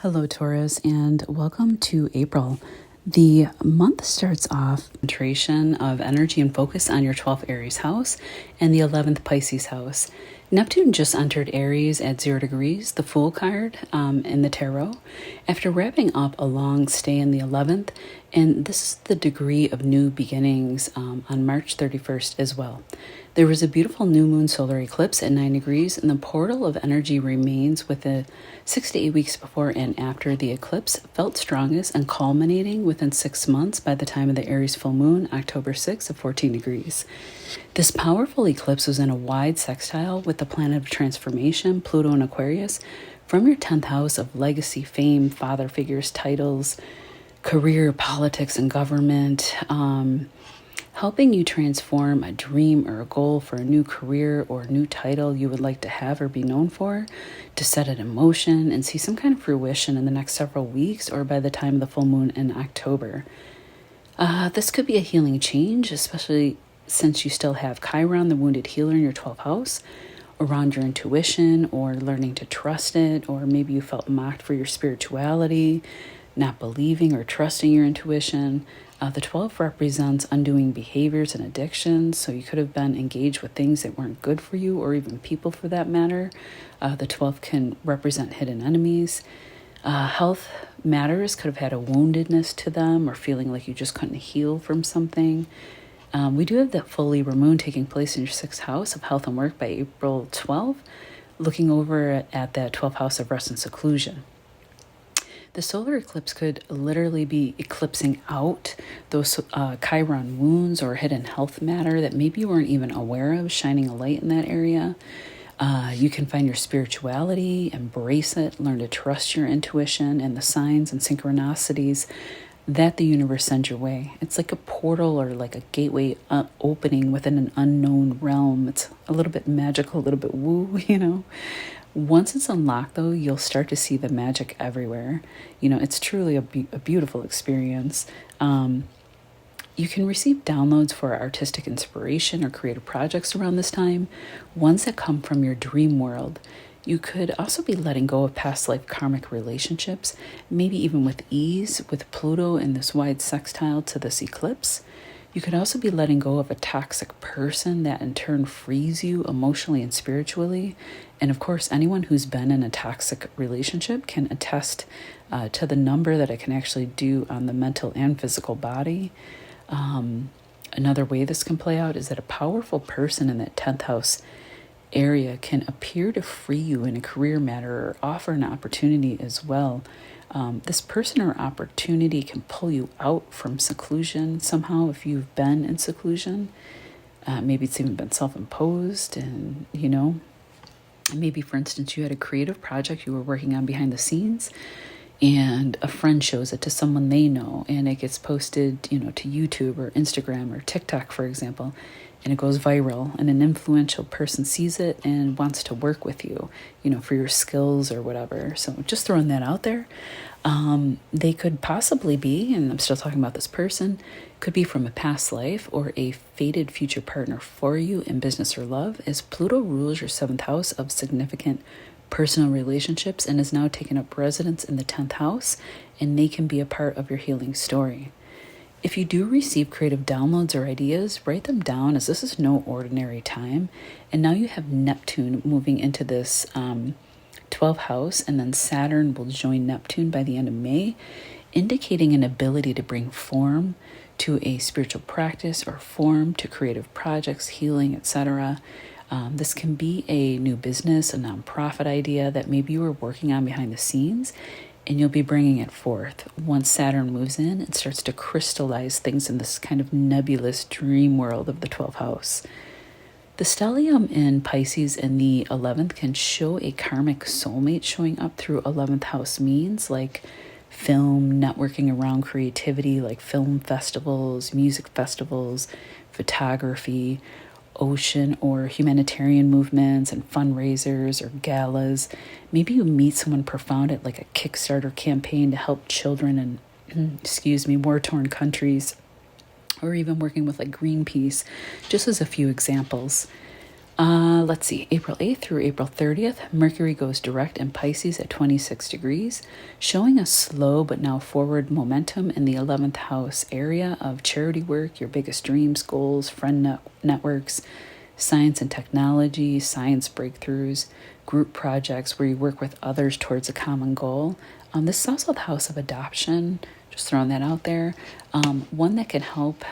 Hello, Taurus, and welcome to April. The month starts off concentration of energy and focus on your 12th Aries house and the 11th Pisces house. Neptune just entered Aries at 0 degrees, the Fool card in the tarot, after wrapping up a long stay in the 11th, and this is the degree of new beginnings on March 31st as well. There was a beautiful new moon solar eclipse at 9 degrees, and the portal of energy remains with the 6 to 8 weeks before and after the eclipse, felt strongest and culminating within 6 months by the time of the Aries full moon, October 6th at 14 degrees. This powerful eclipse was in a wide sextile with the planet of transformation, Pluto and Aquarius, from your 10th house of legacy, fame, father figures, titles, career, politics, and government, helping you transform a dream or a goal for a new career or a new title you would like to have or be known for, to set it in motion and see some kind of fruition in the next several weeks or by the time of the full moon in October. This could be a healing change, especially since you still have Chiron, the wounded healer, in your 12th house, around your intuition or learning to trust it, or maybe you felt mocked for your spirituality, not believing or trusting your intuition. The 12 represents undoing behaviors and addictions, so you could have been engaged with things that weren't good for you, or even people for that matter. The 12 can represent hidden enemies. Health matters could have had a woundedness to them, or feeling like you just couldn't heal from something. We do have that full Libra moon taking place in your 6th house of health and work by April 12th, looking over at that 12th house of rest and seclusion. The solar eclipse could literally be eclipsing out those Chiron wounds or hidden health matter that maybe you weren't even aware of, shining a light in that area. You can find your spirituality, embrace it, learn to trust your intuition and the signs and synchronicities that the universe sends your way. It's like a portal or like a gateway opening within an unknown realm. It's a little bit magical, a little bit woo, Once it's unlocked, though, you'll start to see the magic everywhere. It's truly a beautiful experience. You can receive downloads for artistic inspiration or creative projects around this time, ones that come from your dream world. You could also be letting go of past life karmic relationships, maybe even with ease, with Pluto in this wide sextile to this eclipse. You could also be letting go of a toxic person that in turn frees you emotionally and spiritually. And of course, anyone who's been in a toxic relationship can attest to the number that it can actually do on the mental and physical body. Another way this can play out is that a powerful person in that 10th house area can appear to free you in a career matter or offer an opportunity as well. This person or opportunity can pull you out from seclusion somehow if you've been in seclusion. Maybe it's even been self-imposed, and maybe, for instance, you had a creative project you were working on behind the scenes, and a friend shows it to someone they know, and it gets posted, to YouTube or Instagram or TikTok, for example, and it goes viral, and an influential person sees it and wants to work with you, for your skills or whatever. So just throwing that out there. They could possibly be, and I'm still talking about this person, could be from a past life or a fated future partner for you in business or love, as Pluto rules your 7th house of significant personal relationships and is now taking up residence in the 10th house, and they can be a part of your healing story. If you do receive creative downloads or ideas, write them down, as this is no ordinary time. And now you have Neptune moving into this 12th house, and then Saturn will join Neptune by the end of May, indicating an ability to bring form to a spiritual practice or form to creative projects, healing, etc. This can be a new business, a nonprofit idea that maybe you were working on behind the scenes, and you'll be bringing it forth. Once Saturn moves in, it starts to crystallize things in this kind of nebulous dream world of the 12th house. The stellium in Pisces in the 11th can show a karmic soulmate showing up through 11th house means, like film, networking around creativity, like film festivals, music festivals, photography, ocean or humanitarian movements and fundraisers or galas. Maybe you meet someone profound at like a Kickstarter campaign to help children in, war-torn countries, or even working with like Greenpeace, just as a few examples. Let's see, April 8th through April 30th, Mercury goes direct in Pisces at 26 degrees, showing a slow but now forward momentum in the 11th house area of charity work, your biggest dreams, goals, friend networks, science and technology, science breakthroughs, group projects where you work with others towards a common goal. This is also the house of adoption, just throwing that out there. One that can help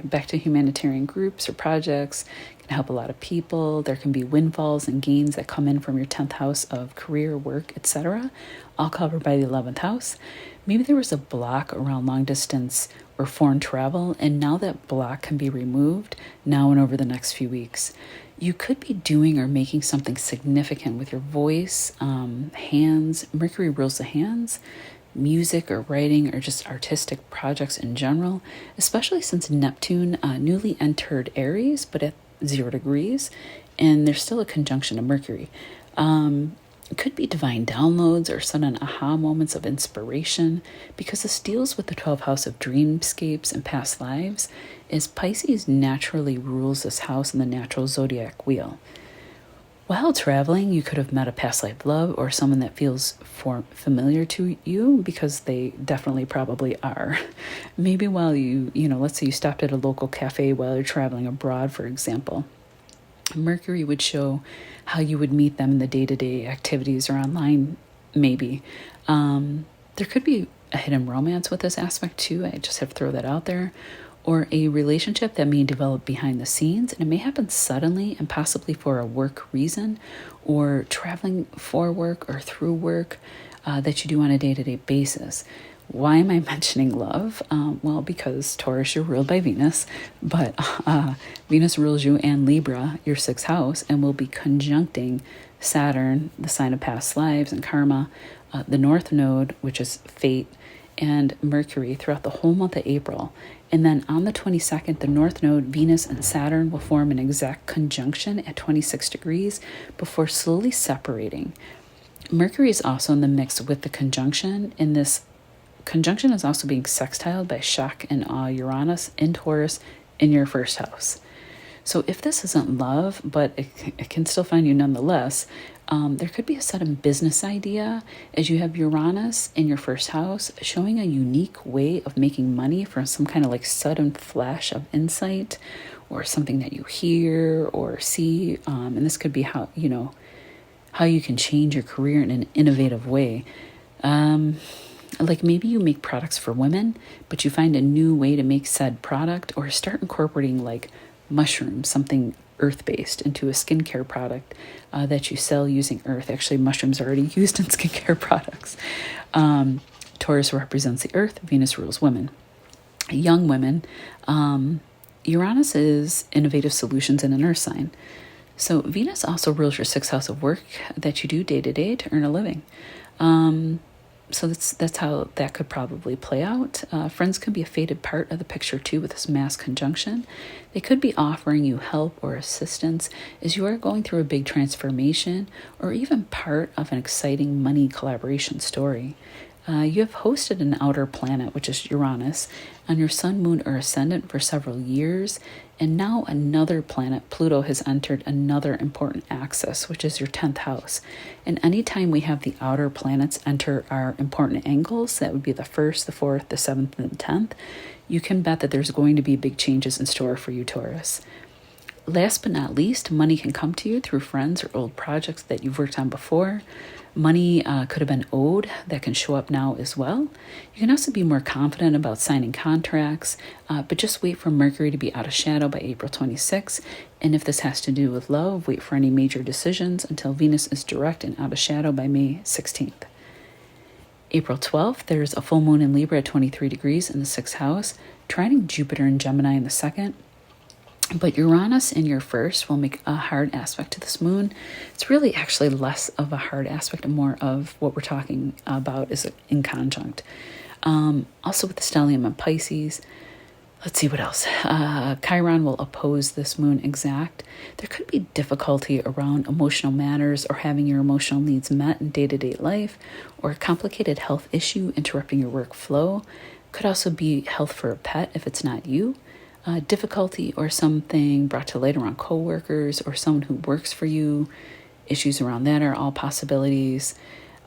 back to humanitarian groups or projects, can help a lot of people. There can be windfalls and gains that come in from your 10th house of career, work, etc., all covered by the 11th house. Maybe there was a block around long distance or foreign travel, and now that block can be removed now and over the next few weeks. You could be doing or making something significant with your voice, hands. Mercury rules the hands. Music or writing or just artistic projects in general, especially since Neptune newly entered Aries, but at 0 degrees, and there's still a conjunction to Mercury. It could be divine downloads or sudden aha moments of inspiration, because this deals with the 12th house of dreamscapes and past lives, as Pisces naturally rules this house in the natural zodiac wheel. While traveling, you could have met a past life love or someone that feels familiar to you, because they definitely probably are. Maybe while let's say you stopped at a local cafe while you're traveling abroad, for example. Mercury would show how you would meet them in the day-to-day activities or online, maybe. There could be a hidden romance with this aspect too. I just have to throw that out there. Or a relationship that may develop behind the scenes, and it may happen suddenly and possibly for a work reason, or traveling for work or through work that you do on a day-to-day basis. Why am I mentioning love? Well, because Taurus, you're ruled by Venus, but Venus rules you and Libra, your 6th house, and will be conjuncting Saturn, the sign of past lives and karma, the North Node, which is fate, and Mercury throughout the whole month of April. And then on the 22nd, the North Node, Venus and Saturn will form an exact conjunction at 26 degrees before slowly separating. Mercury is also in the mix with the conjunction, and this conjunction is also being sextiled by shock and awe Uranus in Taurus in your 1st house. So if this isn't love, but it can still find you nonetheless, there could be a sudden business idea as you have Uranus in your 1st house, showing a unique way of making money from some kind of like sudden flash of insight or something that you hear or see. And this could be how you can change your career in an innovative way. Like maybe you make products for women, but you find a new way to make said product, or start incorporating like mushrooms, something earth-based, into a skincare product that you sell using earth. Actually, mushrooms are already used in skincare products. Taurus represents the earth. Venus rules women. Young women. Uranus is innovative solutions in an earth sign. So Venus also rules your 6th house of work that you do day to day to earn a living. So that's how that could probably play out. Friends can be a faded part of the picture too with this mass conjunction. They could be offering you help or assistance as you are going through a big transformation, or even part of an exciting money collaboration story. You have hosted an outer planet, which is Uranus, on your sun, moon, or ascendant for several years, and now another planet, Pluto, has entered another important axis, which is your 10th house. And anytime we have the outer planets enter our important angles, that would be the 1st, the 4th, the 7th, and the 10th, you can bet that there's going to be big changes in store for you, Taurus. Last but not least, money can come to you through friends or old projects that you've worked on before. Money could have been owed that can show up now as well. You can also be more confident about signing contracts, but just wait for Mercury to be out of shadow by April 26th. And if this has to do with love, wait for any major decisions until Venus is direct and out of shadow by May 16th. April 12th, there's a full moon in Libra at 23 degrees in the 6th house, trining Jupiter and Gemini in the 2nd. But Uranus in your 1st will make a hard aspect to this moon. It's really actually less of a hard aspect and more of what we're talking about is in conjunct. Also with the stellium and Pisces. Let's see what else. Chiron will oppose this moon exact. There could be difficulty around emotional matters or having your emotional needs met in day-to-day life, or a complicated health issue interrupting your workflow. Could also be health for a pet if it's not you. difficulty or something brought to light around coworkers or someone who works for you. Issues around that are all possibilities.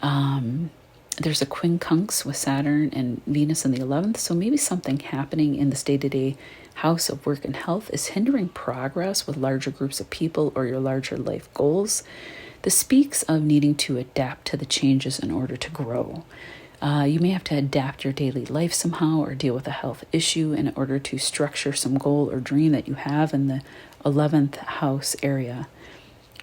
There's a quincunx with Saturn and Venus in the 11th, so maybe something happening in this day-to-day house of work and health is hindering progress with larger groups of people or your larger life goals. This speaks of needing to adapt to the changes in order to grow. You may have to adapt your daily life somehow or deal with a health issue in order to structure some goal or dream that you have in the 11th house area.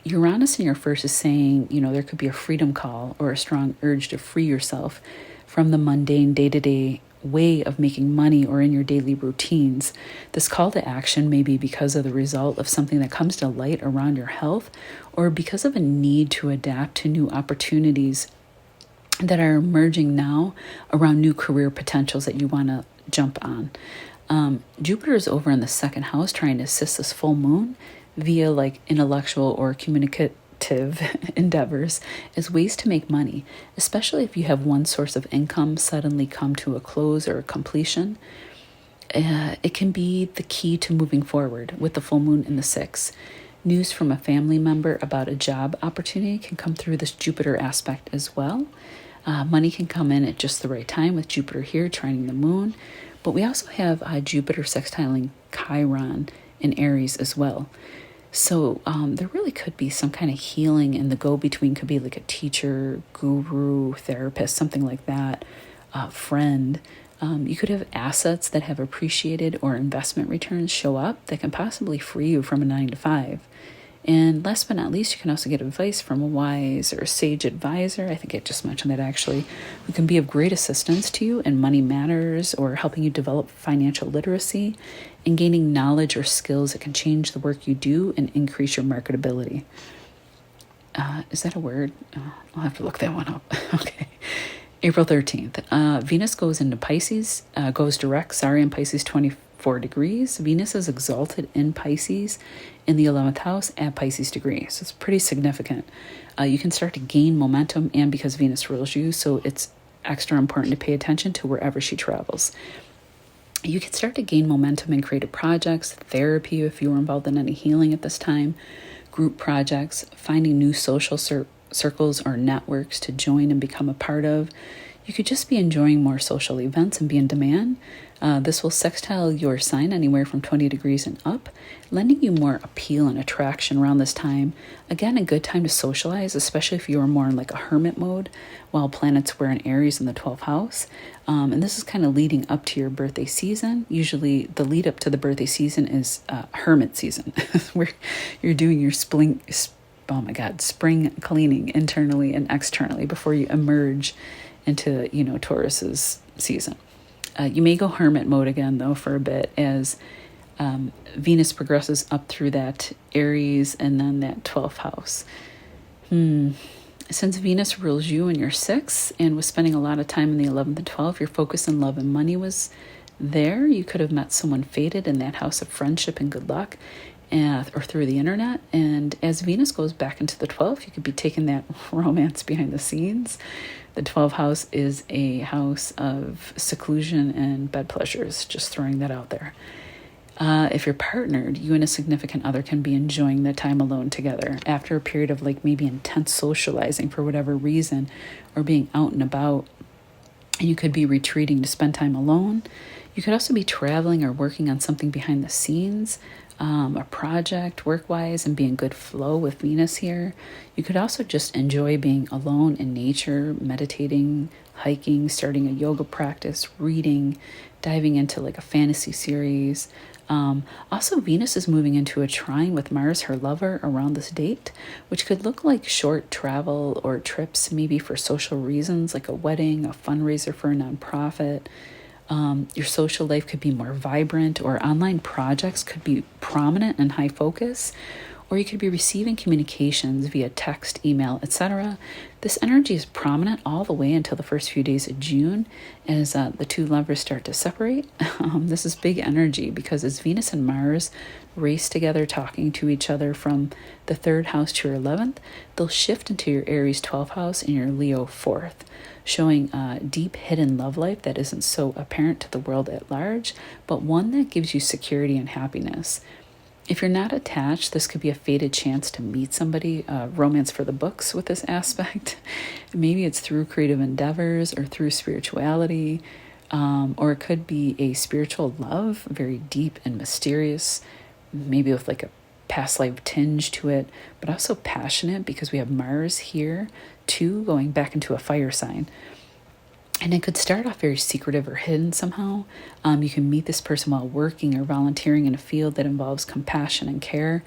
Uranus in your first is saying, there could be a freedom call or a strong urge to free yourself from the mundane day-to-day way of making money or in your daily routines. This call to action may be because of the result of something that comes to light around your health or because of a need to adapt to new opportunities that are emerging now around new career potentials that you want to jump on. Jupiter is over in the second house trying to assist this full moon via like intellectual or communicative endeavors as ways to make money, especially if you have one source of income suddenly come to a close or a completion. It can be the key to moving forward with the full moon in the 6th. News from a family member about a job opportunity can come through this Jupiter aspect as well. Money can come in at just the right time with Jupiter here trining the moon, but we also have Jupiter sextiling Chiron in Aries as well. So there really could be some kind of healing, and the go-between could be like a teacher, guru, therapist, something like that, friend. You could have assets that have appreciated or investment returns show up that can possibly free you from a 9-to-5. And last but not least, you can also get advice from a wise or sage advisor. I think I just mentioned that actually, who can be of great assistance to you in money matters or helping you develop financial literacy and gaining knowledge or skills that can change the work you do and increase your marketability. Is that a word? I'll have to look that one up. Okay. April 13th. Venus goes into Pisces, goes direct, in Pisces 24 degrees. Venus is exalted in Pisces in the 11th house at Pisces degree. So it's pretty significant. You can start to gain momentum, and because Venus rules you, so it's extra important to pay attention to wherever she travels. You can start to gain momentum in creative projects, therapy if you were involved in any healing at this time, group projects, finding new social circles or networks to join and become a part of. You could just be enjoying more social events and be in demand. This will sextile your sign anywhere from 20 degrees and up, lending you more appeal and attraction around this time. Again, a good time to socialize, especially if you are more in like a hermit mode, while planets were in Aries in the 12th house. And this is kind of leading up to your birthday season. Usually the lead up to the birthday season is hermit season, where you're doing your spring cleaning internally and externally before you emerge into, Taurus's season. You may go hermit mode again, though, for a bit as Venus progresses up through that Aries and then that 12th house. Since Venus rules you in your 6th and was spending a lot of time in the 11th and 12th, your focus on love and money was there. You could have met someone fated in that house of friendship and good luck, or through the internet. And as Venus goes back into the 12th, you could be taking that romance behind the scenes. The 12th house is a house of seclusion and bed pleasures, just throwing that out there. If you're partnered, you and a significant other can be enjoying the time alone together after a period of like maybe intense socializing for whatever reason, or being out and about. And you could be retreating to spend time alone. You could also be traveling or working on something behind the scenes, a project work-wise, and be in good flow with Venus here. You could also just enjoy being alone in nature, meditating, hiking, starting a yoga practice, reading, diving into like a fantasy series. Also, Venus is moving into a trine with Mars, her lover, around this date, which could look like short travel or trips, maybe for social reasons, like a wedding, a fundraiser for a nonprofit. Your social life could be more vibrant, or online projects could be prominent and high focus, or you could be receiving communications via text, email, etc. This energy is prominent all the way until the first few days of June as the two lovers start to separate. This is big energy because as Venus and Mars race together, talking to each other from the 3rd house to your 11th, they'll shift into your Aries 12th house and your Leo 4th, showing a deep hidden love life that isn't so apparent to the world at large, but one that gives you security and happiness. If you're not attached, this could be a fated chance to meet somebody, romance for the books with this aspect. Maybe it's through creative endeavors or through spirituality, or it could be a spiritual love, very deep and mysterious, maybe with like a past life tinge to it, but also passionate because we have Mars here too, going back into a fire sign. And it could start off very secretive or hidden somehow. You can meet this person while working or volunteering in a field that involves compassion and care,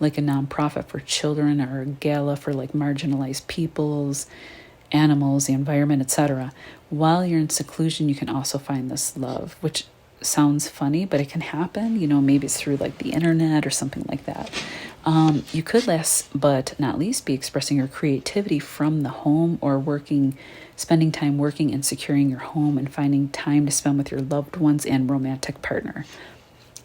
like a nonprofit for children or a gala for like marginalized peoples, animals, the environment, etc. While you're in seclusion, you can also find this love, which sounds funny, but it can happen. Maybe it's through like the internet or something like that. You could last but not least be expressing your creativity from the home or spending time working and securing your home and finding time to spend with your loved ones and romantic partner.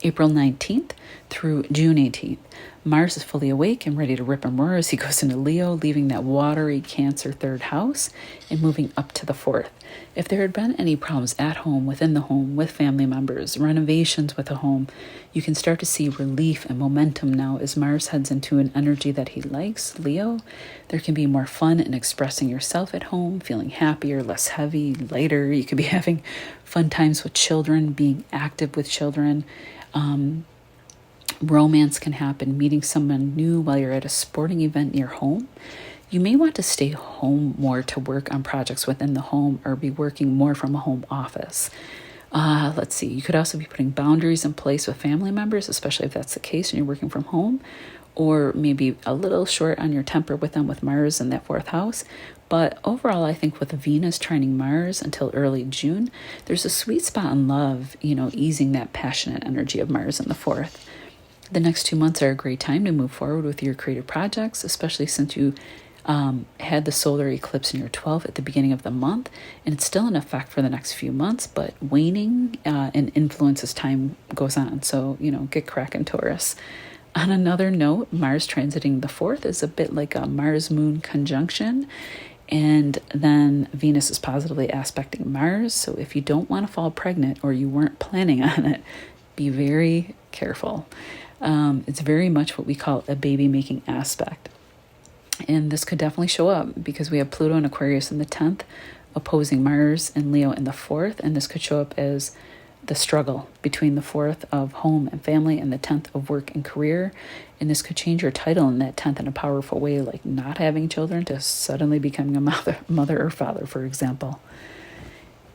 April 19th through June 18th. Mars is fully awake and ready to rip and roar as he goes into Leo, leaving that watery Cancer 3rd house and moving up to the 4th. If there had been any problems at home, within the home, with family members, renovations with a home, you can start to see relief and momentum now as Mars heads into an energy that he likes, Leo. There can be more fun in expressing yourself at home, feeling happier, less heavy, lighter. You could be having fun times with children, being active with children. Romance can happen, meeting someone new while you're at a sporting event near home. You may want to stay home more to work on projects within the home or be working more from a home office. Let's see, you could also be putting boundaries in place with family members, especially if that's the case and you're working from home, or maybe a little short on your temper with them with Mars in that 4th house. But overall, I think with Venus trining Mars until early June, there's a sweet spot in love, easing that passionate energy of Mars in the 4th. The next 2 months are a great time to move forward with your creative projects, especially since you had the solar eclipse in your 12th at the beginning of the month, and it's still in effect for the next few months, but waning and influence as time goes on. So, get cracking, Taurus. On another note, Mars transiting the 4th is a bit like a Mars-Moon conjunction, and then Venus is positively aspecting Mars. So if you don't want to fall pregnant or you weren't planning on it, be very careful. It's very much what we call a baby-making aspect. And this could definitely show up because we have Pluto and Aquarius in the 10th, opposing Mars and Leo in the 4th. And this could show up as the struggle between the 4th of home and family and the 10th of work and career. And this could change your title in that 10th in a powerful way, like not having children to suddenly becoming a mother or father, for example.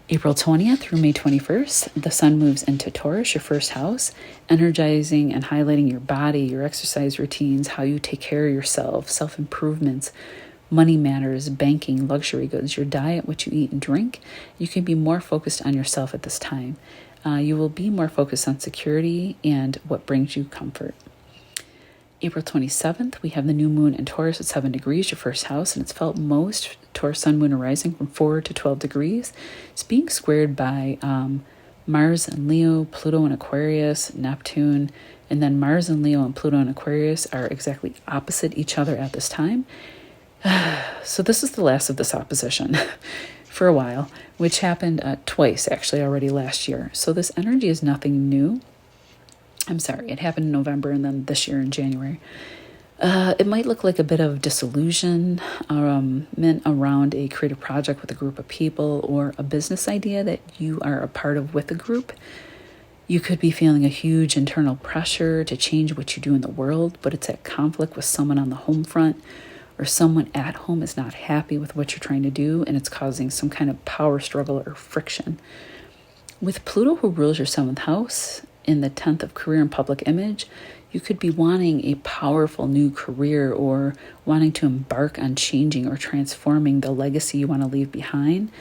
April 20th through May 21st, the sun moves into Taurus, your 1st house, energizing and highlighting your body, your exercise routines, how you take care of yourself, self-improvements, money matters, banking, luxury goods, your diet, what you eat and drink. You can be more focused on yourself at this time. You will be more focused on security and what brings you comfort. April 27th, we have the new moon in Taurus at 7 degrees, your 1st house, and it's felt most Taurus sun, moon, arising from 4 to 12 degrees. It's being squared by Mars and Leo, Pluto and Aquarius, Neptune, and then Mars and Leo and Pluto and Aquarius are exactly opposite each other at this time. So this is the last of this opposition for a while, which happened twice actually already last year. So this energy is nothing new. I'm sorry, it happened in November and then this year in January. It might look like a bit of disillusionment around a creative project with a group of people or a business idea that you are a part of with a group. You could be feeling a huge internal pressure to change what you do in the world, but it's at conflict with someone on the home front, or someone at home is not happy with what you're trying to do, and it's causing some kind of power struggle or friction. With Pluto, who rules your 7th house, in the 10th of career and public image, you could be wanting a powerful new career or wanting to embark on changing or transforming the legacy you want to leave behind.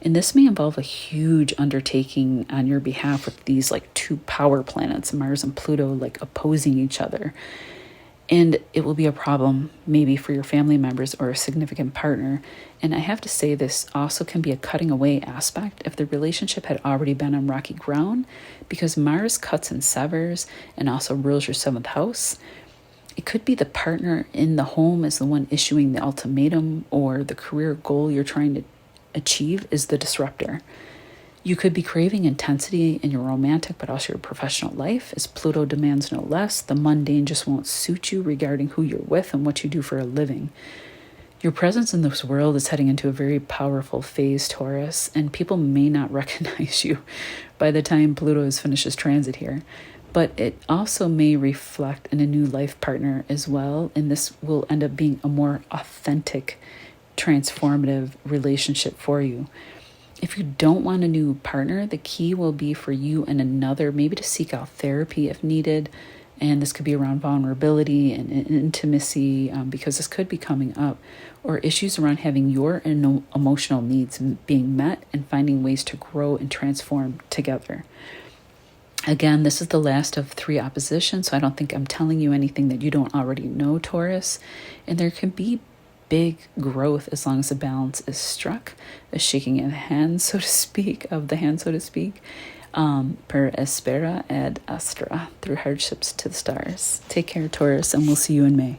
And this may involve a huge undertaking on your behalf with these like 2 power planets, Mars and Pluto, like opposing each other. And it will be a problem maybe for your family members or a significant partner. And I have to say, this also can be a cutting away aspect if the relationship had already been on rocky ground, because Mars cuts and severs and also rules your seventh house. It could be the partner in the home is the one issuing the ultimatum, or the career goal you're trying to achieve is the disruptor. You could be craving intensity in your romantic but also your professional life, as Pluto demands no less. The mundane just won't suit you regarding who you're with and what you do for a living. Your presence in this world is heading into a very powerful phase, Taurus, and people may not recognize you by the time Pluto finishes transit here. But it also may reflect in a new life partner as well, and this will end up being a more authentic, transformative relationship for you. If you don't want a new partner, the key will be for you and another maybe to seek out therapy if needed. And this could be around vulnerability and intimacy, because this could be coming up, or issues around having your emotional needs being met and finding ways to grow and transform together. Again, this is the last of 3 oppositions, so I don't think I'm telling you anything that you don't already know, Taurus. And there can be big growth as long as the balance is struck, a shaking of the hand, so to speak, per aspera ad astra, through hardships to the stars. Take care, Taurus, and we'll see you in May.